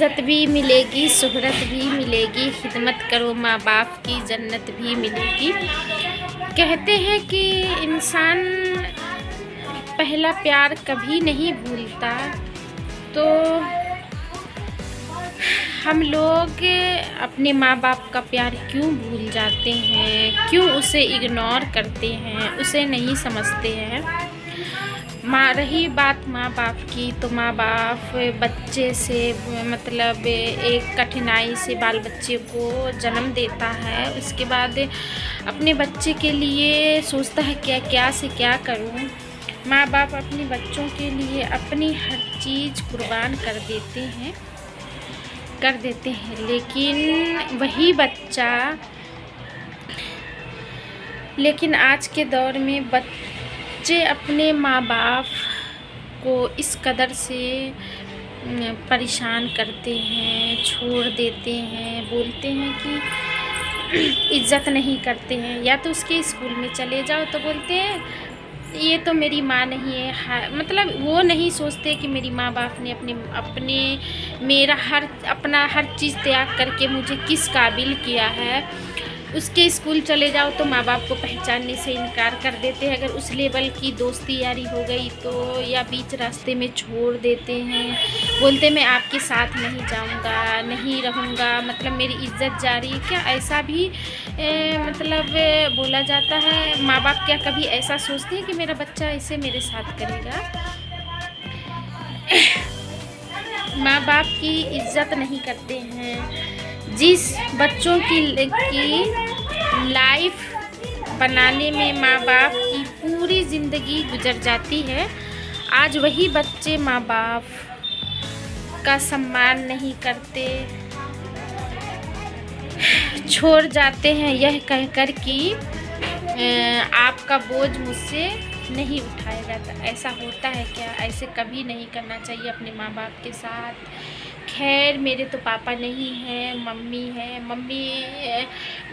इज़्ज़त भी मिलेगी, शोहरत भी मिलेगी, खिदमत करो माँ बाप की जन्नत भी मिलेगी। कहते हैं कि इंसान पहला प्यार कभी नहीं भूलता, तो हम लोग अपने माँ बाप का प्यार क्यों भूल जाते हैं, क्यों उसे इग्नोर करते हैं, उसे नहीं समझते हैं। रही बात माँ बाप की, तो माँ बाप बच्चे से मतलब एक कठिनाई से बाल बच्चे को जन्म देता है। उसके बाद अपने बच्चे के लिए सोचता है क्या से क्या करूँ। माँ बाप अपने बच्चों के लिए अपनी हर चीज़ कुर्बान कर देते हैं, लेकिन वही बच्चा आज के दौर में बच्चे अपने माँ बाप को इस कदर से परेशान करते हैं, छोड़ देते हैं, बोलते हैं कि इज़्ज़त नहीं करते हैं। या तो उसके स्कूल में चले जाओ तो बोलते हैं ये तो मेरी माँ नहीं है। मतलब वो नहीं सोचते कि मेरी माँ बाप ने मेरा अपना हर चीज़ त्याग करके मुझे किस काबिल किया है। उसके स्कूल चले जाओ तो माँ बाप को पहचानने से इनकार कर देते हैं। अगर उस लेवल की दोस्ती यारी हो गई तो, या बीच रास्ते में छोड़ देते हैं, बोलते मैं आपके साथ नहीं जाऊंगा, नहीं रहूंगा, मतलब मेरी इज़्ज़त जा रही है क्या। ऐसा भी मतलब बोला जाता है। माँ बाप क्या कभी ऐसा सोचते हैं कि मेरा बच्चा ऐसे मेरे साथ करेगा। माँ बाप की इज़्ज़त नहीं करते हैं। जिस बच्चों की लाइफ बनाने में माँ बाप की पूरी ज़िंदगी गुजर जाती है, आज वही बच्चे माँ बाप का सम्मान नहीं करते, छोड़ जाते हैं यह कहकर कि आपका बोझ मुझसे नहीं उठाया जाता। ऐसा होता है क्या? ऐसे कभी नहीं करना चाहिए अपने माँ बाप के साथ। खैर मेरे तो पापा नहीं हैं, मम्मी है। मम्मी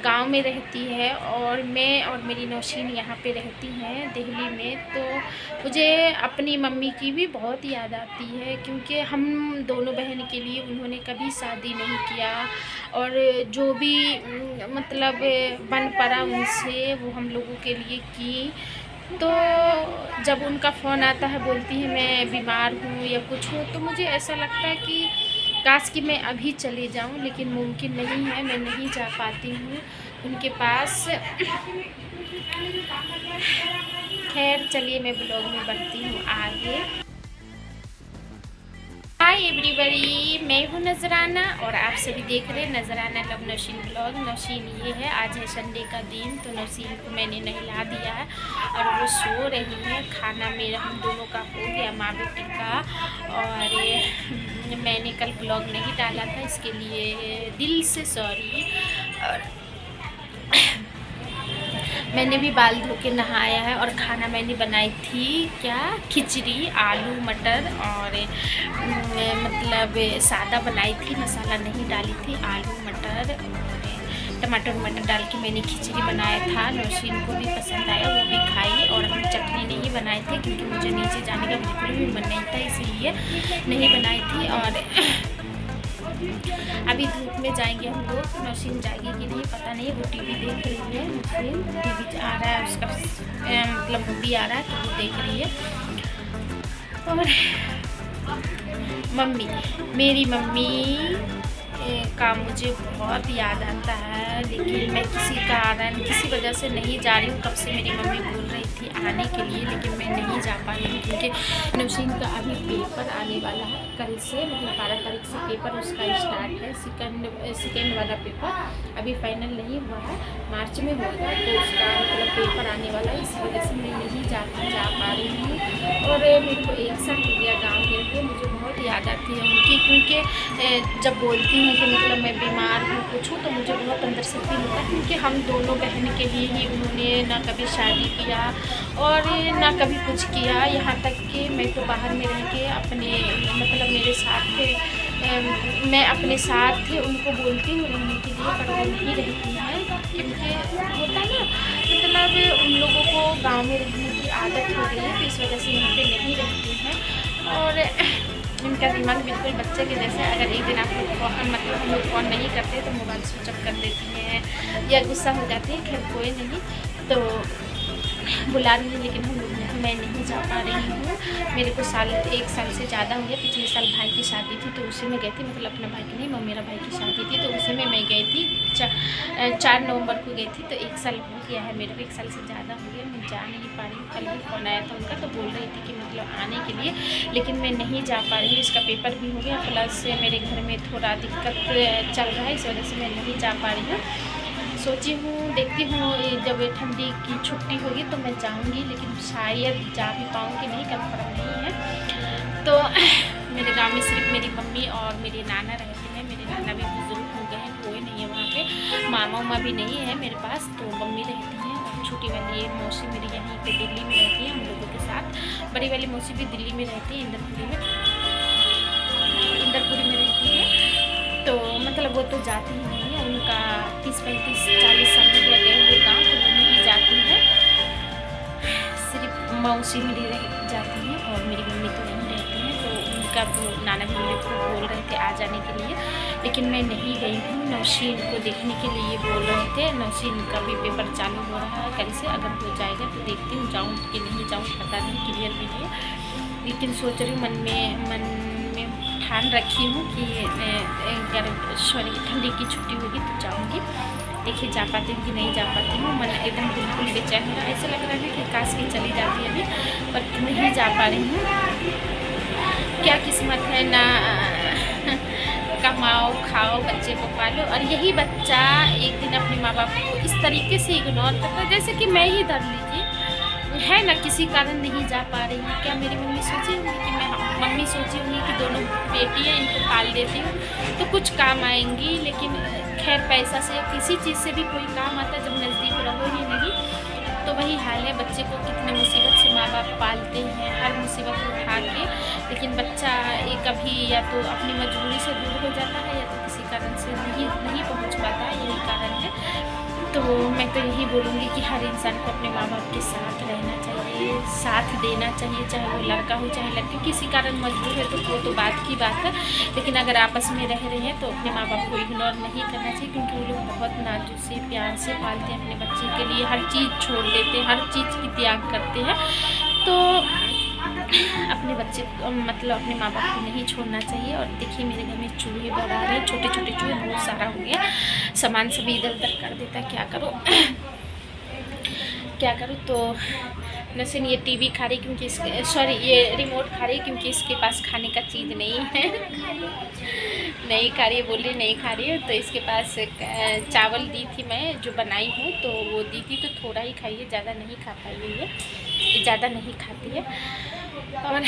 गांव में रहती है और मैं और मेरी नौशीन यहाँ पे रहती हैं दिल्ली में। तो मुझे अपनी मम्मी की भी बहुत याद आती है, क्योंकि हम दोनों बहन के लिए उन्होंने कभी शादी नहीं किया, और जो भी मतलब बन पड़ा उनसे वो हम लोगों के लिए की। तो जब उनका फ़ोन आता है, बोलती है मैं बीमार हूँ या कुछ हो, तो मुझे ऐसा लगता है कि काश कि मैं अभी चले जाऊँ, लेकिन मुमकिन नहीं है, मैं नहीं जा पाती हूँ उनके पास। खैर चलिए मैं ब्लॉग में बढ़ती हूँ आगे। हाय एवरीबॉडी, मैं हूँ नजराना और आप सभी देख रहे हैं नजराना लव नौशीन ब्लॉग। नौशीन ये है, आज है संडे का दिन, तो नौशीन को मैंने नहला दिया है और वो सो रही है। खाना मेरा हम दोनों का हो गया, माँ बेटी का। और मैंने कल ब्लॉग नहीं डाला था, इसके लिए दिल से सॉरी। और मैंने भी बाल धो के नहाया है, और खाना मैंने बनाई थी क्या, खिचड़ी, आलू मटर, और मतलब सादा बनाई थी, मसाला नहीं डाली थी। आलू मटर और टमाटर डाल के मैंने खिचड़ी बनाया था। नौशीन को भी पसंद आया, वो भी खाई। और हम चटनी नहीं बनाए थे क्योंकि मुझे नीचे जाने का बिल्कुल भी मन नहीं था, इसीलिए नहीं बनाई थी। और अभी धूप में जाएंगे हम लोग। नौशीन जाएगी कि नहीं पता नहीं, वो टीवी देख रही है। नौशीन टीवी आ रहा है, उसका मतलब मूवी आ रहा है तो वो देख रही है। और मम्मी, मेरी मम्मी का मुझे बहुत याद आता है, लेकिन मैं किसी वजह से नहीं जा रही हूँ। कब से मेरी मम्मी बोल रही थी आने के लिए, लेकिन मैं नहीं जा पा रही हूँ, क्योंकि नौशीन का अभी पेपर आने वाला है कल से, मतलब 12 तारीख से पेपर उसका स्टार्ट है। सेकेंड वाला पेपर अभी फाइनल नहीं हुआ है, मार्च में होगा, तो उसका मतलब पेपर आने वाला है। इस वजह से मैं नहीं जा पा रही हूँ। और मेरे को एक साल हो गया गाँव गए हुए, मुझे बहुत याद आती है उनकी, क्योंकि जब बोलती हैं कि मतलब मैं बीमार हूँ कुछ हूँ, तो मुझे बहुत अंदर से फील होता है, क्योंकि हम दोनों बहन के लिए ही उन्होंने ना कभी शादी किया और ना कभी कुछ किया। यहाँ तक कि मैं तो बाहर में रह के अपने मतलब मेरे साथ थे, मैं अपने साथ थे उनको बोलती हूँ रहने के लिए, पर वो नहीं रहती हैं, क्योंकि होता है ना, मतलब उन लोगों को गाँव में रहने की आदत हो गई है, तो इस वजह से यहाँ पे नहीं रहती हैं। और इनका दिमाग बिल्कुल बच्चे के जैसे। अगर एक दिन आप लोग मतलब हम लोग फ़ोन नहीं करते तो मोबाइल स्विच ऑफ कर देती हैं या गुस्सा हो जाती है। खैर कोई नहीं, तो बुला रही है लेकिन मैं नहीं जा पा रही हूँ। मेरे को 1 साल से ज़्यादा हो गया। पिछले साल भाई की शादी थी तो उसी में गई थी, मतलब अपना भाई की नहीं, मेरा भाई की शादी थी तो उसी में मैं गई थी। 4 नवंबर को गई थी, तो 1 साल हो गया है मेरे को, 1 साल से ज़्यादा हो गया। मैं जा नहीं पा रही हूँ। कल भी फ़ोन आया था उनका, तो बोल रही थी कि मतलब आने के लिए, लेकिन मैं नहीं जा पा रही हूँ। इसका पेपर भी हो गया, प्लस मेरे घर में थोड़ा दिक्कत चल रहा है, इस वजह से मैं नहीं जा पा रही हूँ। सोची हूँ, देखती हूँ जब ठंडी की छुट्टी होगी तो मैं जाऊँगी, लेकिन शायद जा भी पाऊँगी नहीं, कंफर्म नहीं है। तो मेरे गांव में सिर्फ मेरी मम्मी और मेरे नाना रहते हैं। मेरे नाना भी बुजुर्ग हो गए हैं, कोई नहीं है वहाँ पे, मामा उमा भी नहीं है मेरे पास, तो मम्मी रहती हैं। और छोटी वाली मौसी मेरी यहीं पे दिल्ली में रहती है हम लोगों के साथ। बड़ी वाली मौसी भी दिल्ली में रहती है, इंदरपुरी में रहती है। तो मतलब वो तो जाती ही नहीं है, उनका 30-35-40 साल हो गया गए हुए गाँव, तो वो नहीं जाती है। सिर्फ मौसी मेरी जाती हैं और मेरी मम्मी तो नहीं रहती हैं। तो उनका वो नाना भी मेरे को बोल रहे थे आ जाने के लिए, लेकिन मैं नहीं गई हूँ। नौशीन को देखने के लिए बोल रहे थे। नौशीन का भी पेपर चालू हो रहा है कल से, अगर हो जाएगा तो देखती हूँ जाऊँ कि नहीं जाऊँ, पता नहीं, क्लियर भी नहीं। लेकिन सोच रही हूँ मन में ठान रखी हूँ कि ठंडी की छुट्टी होगी तो जाऊँगी। देखिए जा पाती हूँ कि नहीं जा पाती हूँ। मन एकदम बिल्कुल बेचैन हो रहा है, ऐसा लग रहा है कि काश की चली जाती है अभी, पर नहीं जा पा रही हूँ। क्या किस्मत है ना, कमाओ खाओ बच्चे को पालो, और यही बच्चा एक दिन अपने माँ बाप को इस तरीके से इग्नोर करता है, जैसे कि मैं ही धर लीजिए है ना, किसी कारण नहीं जा पा रही हूँ। क्या मेरी मम्मी सोची होंगी कि मम्मी सोची होंगी कि दोनों बेटी हैं, इनको पाल देती हूँ तो कुछ काम आएंगी। लेकिन खैर पैसा से किसी चीज़ से भी कोई काम आता है जब नज़दीक रहो ही नहीं। तो वही हाल है, बच्चे को कितने मुसीबत से माँ बाप पालते हैं, हर मुसीबत उठा के, लेकिन बच्चा कभी या तो अपनी मजबूरी से दूर हो जाता है या तो किसी कारण से नहीं पहुँच पाता है, यही कारण है। तो मैं तो यही बोलूँगी कि हर इंसान को अपने माँ बाप के साथ रहना चाहिए, साथ देना चाहिए, चाहे वो लड़का हो चाहे लड़की। किसी कारण मजबूर है तो वो तो बात की बात है, लेकिन अगर आपस में रह रहे हैं तो अपने माँ बाप को इग्नोर नहीं करना चाहिए, क्योंकि वो लोग बहुत नाजुक से प्यार से पालते हैं अपने बच्चे के लिए, हर चीज़ छोड़ देते हैं, हर चीज़ की त्याग करते हैं। तो अपने बच्चे मतलब अपने माँ बाप को नहीं छोड़ना चाहिए। और देखिए मेरे घर में चूहे बहुत आ रहे हैं, छोटे छोटे चूहे, बहुत सारा हो गया, सामान सभी इधर उधर कर देता है, क्या करूँ क्या करूँ। तो नसीन ये टीवी खा रही क्योंकि ये रिमोट खा रही क्योंकि इसके पास खाने का चीज़ नहीं है नहीं खा रही है, बोल रही नहीं खा रही है। तो इसके पास चावल दी थी मैं जो बनाई हूँ, तो वो दी थी, तो थोड़ा ही खाइए, ज़्यादा नहीं खा पाई है, ये ज़्यादा नहीं खाती है। और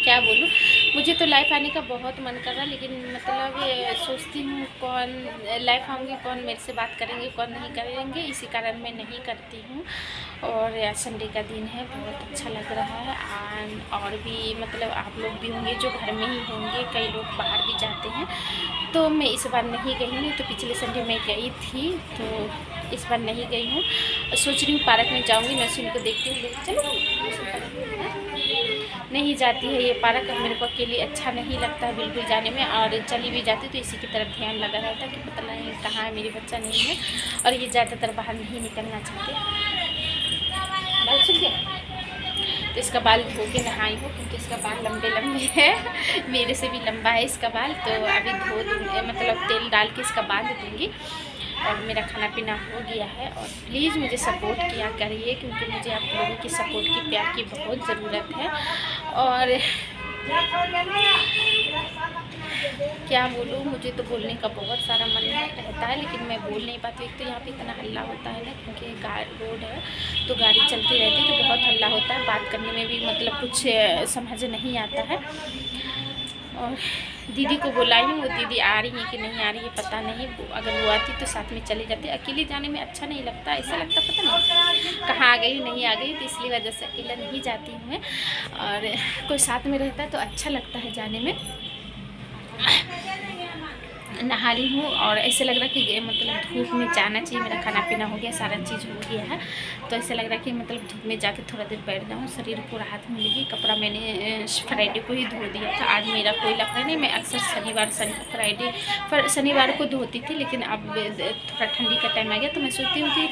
क्या बोलूँ, मुझे तो लाइफ आने का बहुत मन कर रहा है, लेकिन मतलब सोचती हूँ कौन लाइफ आऊँगी, कौन मेरे से बात करेंगे, कौन नहीं करेंगे, इसी कारण मैं नहीं करती हूँ। और आज संडे का दिन है, बहुत अच्छा लग रहा है। और भी मतलब आप लोग भी होंगे जो घर में ही होंगे, कई लोग बाहर भी जाते हैं। तो मैं इस बार नहीं गई हूँ, तो पिछले संडे मैं गई थी, तो इस बार नहीं गई हूँ। सोच रही हूँ पार्क में जाऊँगी, नसीन को देखती हूँ, चलो नहीं जाती है ये पार्क, मेरे को अकेले अच्छा नहीं लगता है बिल्कुल जाने में, और चली भी जाती तो इसी की तरफ ध्यान लगा रहता है कि पता नहीं कहाँ है मेरी बच्चा नहीं है। और ये ज़्यादातर बाहर नहीं निकलना चाहते। बाल सूख गया तो इसका बाल धो के नहाई हूँ, क्योंकि इसका बाल लंबे लंबे है मेरे से भी लंबा है इसका बाल। तो अभी धो दूँगी, मतलब तेल डाल के इसका बांध दूँगी। और मेरा खाना पीना हो गया है। और प्लीज़ मुझे सपोर्ट किया करिए, क्योंकि मुझे आप लोगों की सपोर्ट की, प्यार की बहुत ज़रूरत है। और क्या बोलूँ, मुझे तो बोलने का बहुत सारा मन रहता है, लेकिन मैं बोल नहीं पाती। एक तो यहाँ पे इतना हल्ला होता है ना, क्योंकि रोड है तो गाड़ी चलती रहती है, तो बहुत हल्ला होता है, बात करने में भी मतलब कुछ समझ नहीं आता है। और दीदी को बुलाई हूँ, वो दीदी आ रही है कि नहीं आ रही है पता नहीं। अगर वो आती तो साथ में चले जाते। अकेले जाने में अच्छा नहीं लगता, ऐसा लगता पता नहीं कहाँ आ गई नहीं आ गई, तो इसलिए वजह से अकेला नहीं जाती हूँ मैं। और कोई साथ में रहता है तो अच्छा लगता है जाने में। नहा ली हूँ और ऐसे लग रहा कि मतलब धूप में जाना चाहिए, मेरा खाना पीना हो गया, सारा चीज़ हो गया है। तो ऐसे लग रहा कि मतलब धूप में जाके थोड़ा देर बैठ जाऊँ, शरीर को राहत मिलेगी। कपड़ा मैंने फ्राइडे को ही धो दिया था, आज मेरा कोई लफड़ा नहीं। मैं अक्सर शनिवार को धोती थी, लेकिन अब थोड़ा ठंडी का टाइम आ गया तो मैं सोचती हूँ कि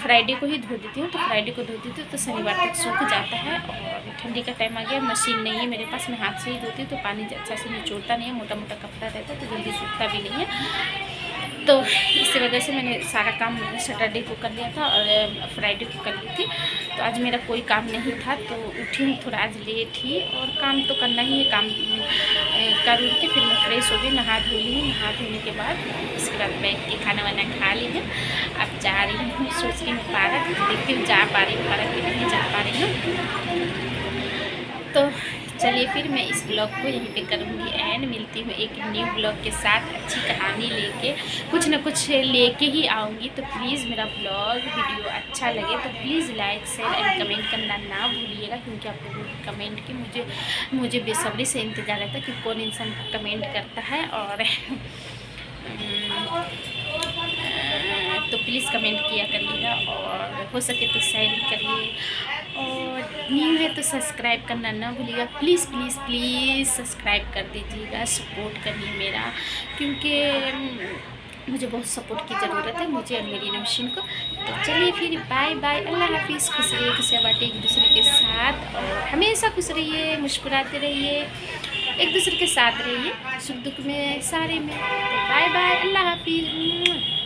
फ्राइडे को ही धो देती हूँ। तो फ्राइडे को धो देती हूँ तो शनिवार तक सूख जाता है। और ठंडी का टाइम आ गया, मशीन नहीं है मेरे पास, मैं हाथ से ही धोती हूँ तो पानी अच्छा से निचोड़ता नहीं है, मोटा मोटा कपड़ा रहता है तो जल्दी सूखता भी नहीं है। तो इसी वजह से मैंने सारा काम सैटरडे को कर लिया था और फ्राइडे को कर ली थी। तो आज मेरा कोई काम नहीं था तो उठी हूँ थोड़ा आज लेट ही, और काम तो करना ही है। काम कर उठ के फिर मैं फ्रेश हो गई, नहा धो ली हूँ। नहा धोने के बाद उसके बाद बैठ के खाना वाना खा ली है। अब जा रही हूँ, सोच रही हूँ पार्क, देखती हूँ जा पा रही हूँ पार्क कि नहीं जा पा रही हूँ। तो चलिए फिर मैं इस ब्लॉग को यहीं पे करूँगी एंड मिलती हूँ एक न्यू ब्लॉग के साथ, अच्छी कहानी लेके, कुछ ना कुछ लेके ही आऊँगी। तो प्लीज़ मेरा ब्लॉग वीडियो अच्छा लगे तो please like share and comment करना ना भूलिएगा, क्योंकि आप लोगों की कमेंट की मुझे बेसब्री से इंतज़ार रहता है कि कौन इंसान कमेंट करता है। और तो प्लीज़ कमेंट किया करिएगा और हो सके तो शेयर भी करिए, और न्यू है तो सब्सक्राइब करना ना भूलिएगा। प्लीज़ प्लीज़ प्लीज़ सब्सक्राइब कर दीजिएगा, सपोर्ट करिए मेरा, क्योंकि मुझे बहुत सपोर्ट की ज़रूरत है, मुझे और मेरी नौशीन को। तो चलिए फिर बाय बाय, अल्लाह हाफिज़। खुश रहिए, खुशियाँ बांटिए एक दूसरे के साथ, और हमेशा खुश रहिए, मुस्कुराते रहिए, एक दूसरे के साथ रहिए, सुख दुख में सारे में। बाय बाय, अल्लाह हाफिज़।